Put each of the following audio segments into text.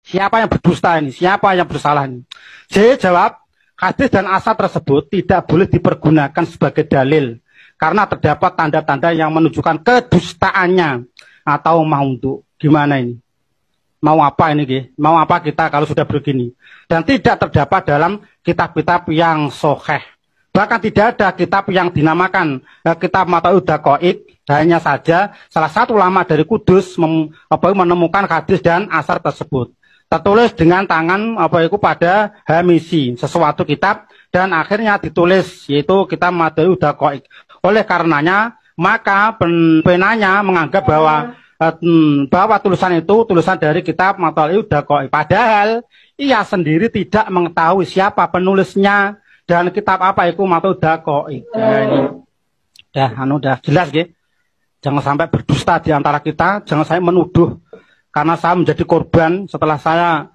Siapa yang berdusta ini? Siapa yang bersalah ini? J jawab, hadis dan asar tersebut tidak boleh dipergunakan sebagai dalil karena terdapat tanda-tanda yang menunjukkan kedustaannya atau maudhu. Gimana ini? Mau apa ini? Mau apa kita kalau sudah begini? Dan tidak terdapat dalam kitab-kitab yang sahih. Bahkan tidak ada kitab yang dinamakan kitab Mata'ud Daqaiq. Hanya saja salah satu ulama dari Kudus menemukan hadis dan asar tersebut. Tertulis dengan tangan pada hamisi sesuatu kitab dan akhirnya ditulis yaitu kitab Mata'ud Daqaiq. Oleh karenanya maka penanya menganggap bahwa tulisan itu tulisan dari kitab Mata'ud Daqaiq. Padahal ia sendiri tidak mengetahui siapa penulisnya dan kitab apa itu Mata'ud Daqaiq. Udah jelas nggih. Jangan sampai berdusta di antara kita, jangan saya menuduh karena saya menjadi korban setelah saya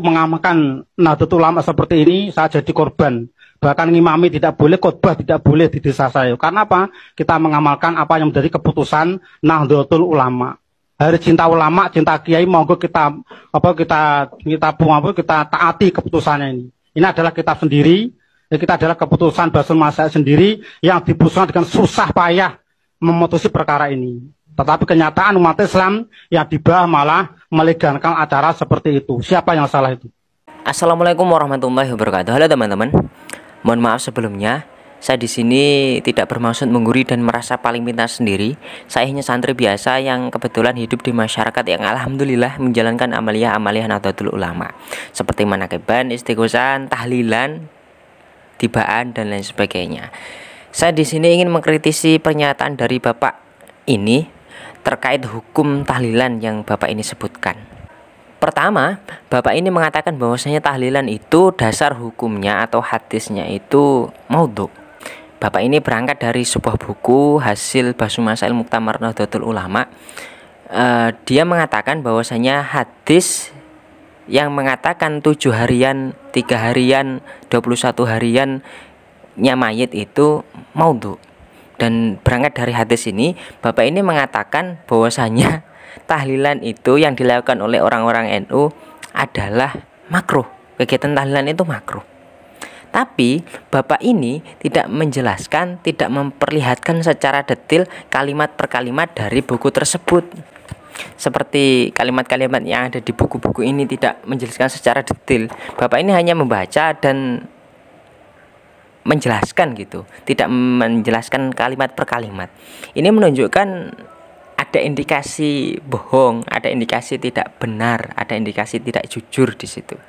mengamalkan Nahdlatul Ulama seperti ini, saya jadi korban. Bahkan ngimami tidak boleh, khotbah tidak boleh di desa saya. Karena apa? Kita mengamalkan apa yang menjadi keputusan Nahdlatul Ulama. Hari cinta ulama, cinta kiai, monggo kita taati keputusannya ini. Ini adalah kitab sendiri, kita adalah keputusan Basul Masail sendiri yang diputuskan dengan susah payah memutusi perkara ini. Tetapi kenyataan umat Islam yang dibawah malah melegalkan acara seperti itu. Siapa yang salah itu? Assalamualaikum warahmatullahi wabarakatuh. Halo teman-teman. Mohon maaf sebelumnya. Saya di sini tidak bermaksud menggurui dan merasa paling pintar sendiri. Saya hanya santri biasa yang kebetulan hidup di masyarakat yang alhamdulillah menjalankan amaliyah Nahdlatul Ulama seperti manaqiban, istighosan, tahlilan, tibaan dan lain sebagainya. Saya di sini ingin mengkritisi pernyataan dari Bapak ini terkait hukum tahlilan yang Bapak ini sebutkan. Pertama, Bapak ini mengatakan bahwasanya tahlilan itu dasar hukumnya atau hadisnya itu maudhu. Bapak ini berangkat dari sebuah buku hasil Basul Masail Muktamar Nahdlatul Ulama. Dia mengatakan bahwasanya hadis yang mengatakan 7 harian, 3 harian, 21 harian mayit itu maudhu. Dan berangkat dari hadis ini, Bapak ini mengatakan bahwasanya tahlilan itu yang dilakukan oleh orang-orang NU adalah makruh. Kegiatan tahlilan itu makruh. Tapi Bapak ini tidak menjelaskan, tidak memperlihatkan secara detail kalimat per kalimat dari buku tersebut. Seperti kalimat-kalimat yang ada di buku-buku ini tidak menjelaskan secara detail. Bapak ini hanya membaca dan menjelaskan gitu, tidak menjelaskan kalimat per kalimat. Ini menunjukkan ada indikasi bohong, ada indikasi tidak benar, ada indikasi tidak jujur di situ.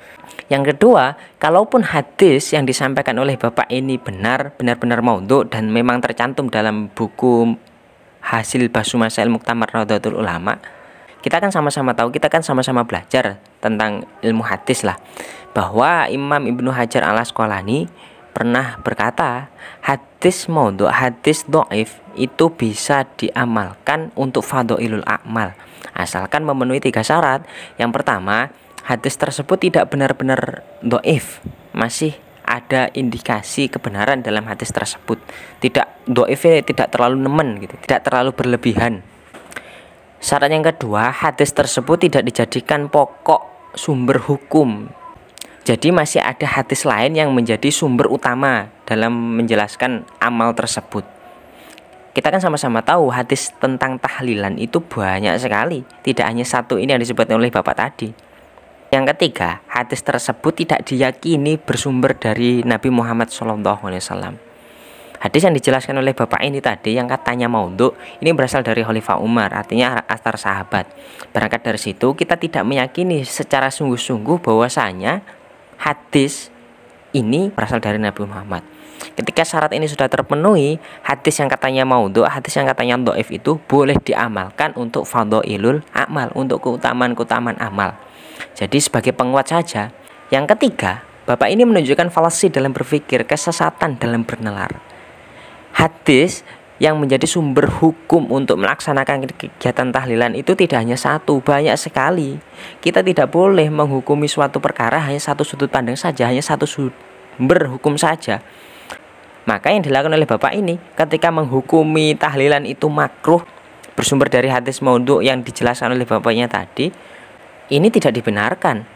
Yang kedua, kalaupun hadis yang disampaikan oleh Bapak ini benar-benar maudhu dan memang tercantum dalam buku hasil Basul Masail Muktamar Nahdlatul Ulama, kita kan sama-sama tahu, kita kan sama-sama belajar tentang ilmu hadis lah, bahwa Imam Ibnu Hajar Al-Asqalani pernah berkata, hadis maudhu, hadis dhaif itu bisa diamalkan untuk fadhailul a'mal asalkan memenuhi 3 syarat. Yang pertama, hadis tersebut tidak benar-benar dhaif, masih ada indikasi kebenaran dalam hadis tersebut. Tidak dhaifnya tidak terlalu nemen gitu, tidak terlalu berlebihan. Syarat yang kedua, hadis tersebut tidak dijadikan pokok sumber hukum. Jadi masih ada hadis lain yang menjadi sumber utama dalam menjelaskan amal tersebut. Kita kan sama-sama tahu hadis tentang tahlilan itu banyak sekali, tidak hanya satu ini yang disebutkan oleh Bapak tadi. Yang ketiga, hadis tersebut tidak diyakini bersumber dari Nabi Muhammad SAW. Hadis yang dijelaskan oleh Bapak ini tadi yang katanya maudhu, ini berasal dari Khalifah Umar, artinya asar sahabat. Berangkat dari situ kita tidak meyakini secara sungguh-sungguh bahwasanya hadis ini berasal dari Nabi Muhammad. Ketika syarat ini sudah terpenuhi, hadis yang katanya maudhu, hadis yang katanya dhaif itu boleh diamalkan untuk fadhailul a'mal, untuk keutamaan-keutamaan amal. Jadi sebagai penguat saja. Yang ketiga, Bapak ini menunjukkan falasi dalam berpikir, kesesatan dalam bernalar. Hadis yang menjadi sumber hukum untuk melaksanakan kegiatan tahlilan itu tidak hanya satu, banyak sekali. Kita tidak boleh menghukumi suatu perkara hanya satu sudut pandang saja, hanya satu sumber hukum saja. Maka yang dilakukan oleh Bapak ini ketika menghukumi tahlilan itu makruh bersumber dari hadis maudhu yang dijelaskan oleh Bapaknya tadi, Ini tidak dibenarkan.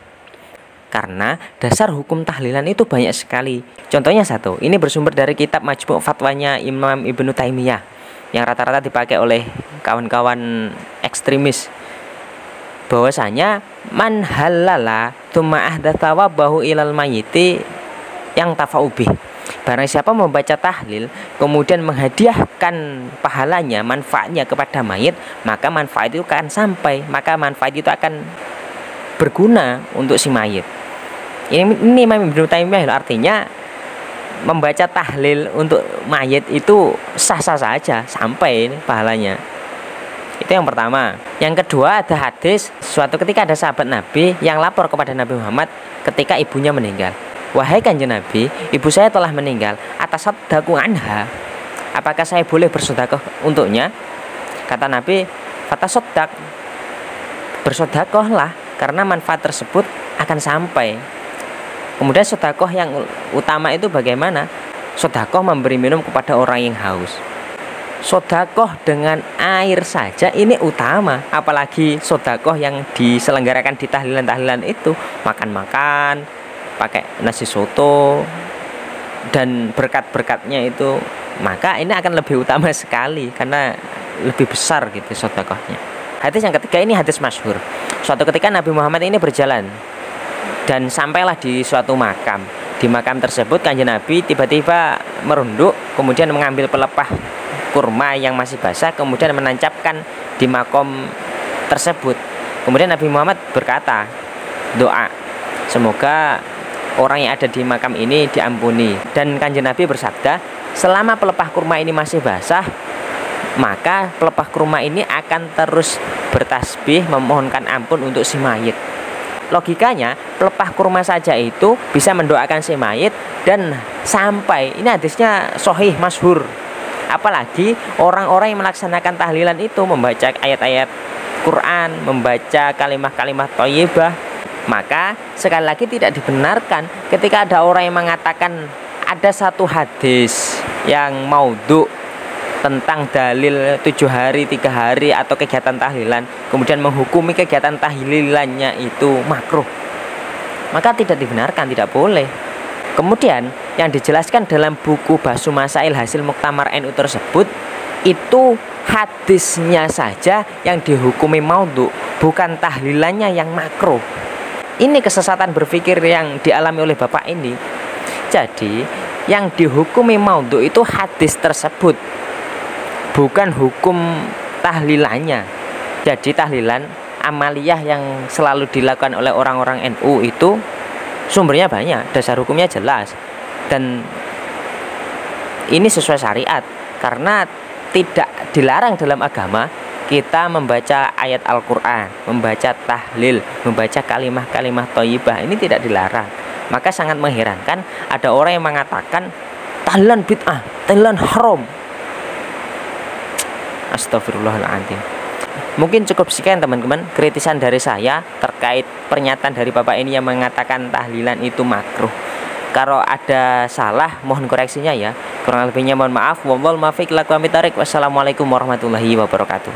Karena dasar hukum tahlilan itu banyak sekali. Contohnya satu, ini bersumber dari kitab Majmu' Fatwanya Imam Ibnu Taimiyah yang rata-rata dipakai oleh kawan-kawan ekstremis. Bahwasanya man halala tsumma ahdatsa wabahu ilal mayyiti yang tafaubih. Barang siapa membaca tahlil kemudian menghadiahkan pahalanya, manfaatnya kepada mayit, maka manfaat itu akan sampai, maka manfaat itu akan berguna untuk si mayit. Ini Imam Ibnu Taimiyah, artinya membaca tahlil untuk mayit itu sah-sah saja sampai pahalanya. Itu yang pertama. Yang kedua, ada hadis suatu ketika ada sahabat Nabi yang lapor kepada Nabi Muhammad ketika ibunya meninggal. Wahai Kanjeng Nabi, ibu saya telah meninggal, atasaddaqu anha. Apakah saya boleh bersedekah untuknya? Kata Nabi, fatasaddaq. Bersedekahlah karena manfaat tersebut akan sampai. Kemudian sedekah yang utama itu bagaimana? Sedekah memberi minum kepada orang yang haus. Sedekah dengan air saja ini utama, apalagi sedekah yang diselenggarakan di tahlilan-tahlilan itu, makan-makan, pakai nasi soto dan berkat-berkatnya itu, maka ini akan lebih utama sekali karena lebih besar gitu sedekahnya. Hadis yang ketiga ini hadis masyhur. Suatu ketika Nabi Muhammad ini berjalan dan sampailah di suatu makam. Di makam tersebut Kanjeng Nabi tiba-tiba merunduk, kemudian mengambil pelepah kurma yang masih basah, kemudian menancapkan di makom tersebut. Kemudian Nabi Muhammad berkata doa, semoga orang yang ada di makam ini diampuni. Dan Kanjeng Nabi bersabda, selama pelepah kurma ini masih basah, maka pelepah kurma ini akan terus bertasbih memohonkan ampun untuk si mayit. Logikanya pelepah kurma saja itu bisa mendoakan si mayit dan sampai. Ini hadisnya sahih masyhur. Apalagi orang-orang yang melaksanakan tahlilan itu membaca ayat-ayat Quran, membaca kalimat-kalimat thayyibah. Maka sekali lagi tidak dibenarkan ketika ada orang yang mengatakan ada satu hadis yang maudhu tentang dalil 7 hari, 3 hari atau kegiatan tahlilan, kemudian menghukumi kegiatan tahlilannya itu makruh, maka tidak dibenarkan, tidak boleh. Kemudian yang dijelaskan dalam buku Bahsu Masail hasil Muktamar NU tersebut, itu hadisnya saja yang dihukumi maudhu, bukan tahlilannya yang makruh. Ini kesesatan berpikir yang dialami oleh bapak ini. Jadi yang dihukumi maudhu itu hadis tersebut, bukan hukum tahlilannya. Jadi tahlilan amaliyah yang selalu dilakukan oleh orang-orang NU itu sumbernya banyak, dasar hukumnya jelas, dan ini sesuai syariat. Karena tidak dilarang dalam agama kita membaca ayat Al-Quran, membaca tahlil, membaca kalimah-kalimah thayyibah, ini tidak dilarang. Maka sangat mengherankan ada orang yang mengatakan tahlilan bid'ah, tahlilan haram. Astagfirullahaladzim. Mungkin cukup sekian teman-teman kritisan dari saya terkait pernyataan dari bapak ini yang mengatakan tahlilan itu makruh. Kalau ada salah mohon koreksinya ya. Kurang lebihnya mohon maaf. Wassalamualaikum warahmatullahi wabarakatuh.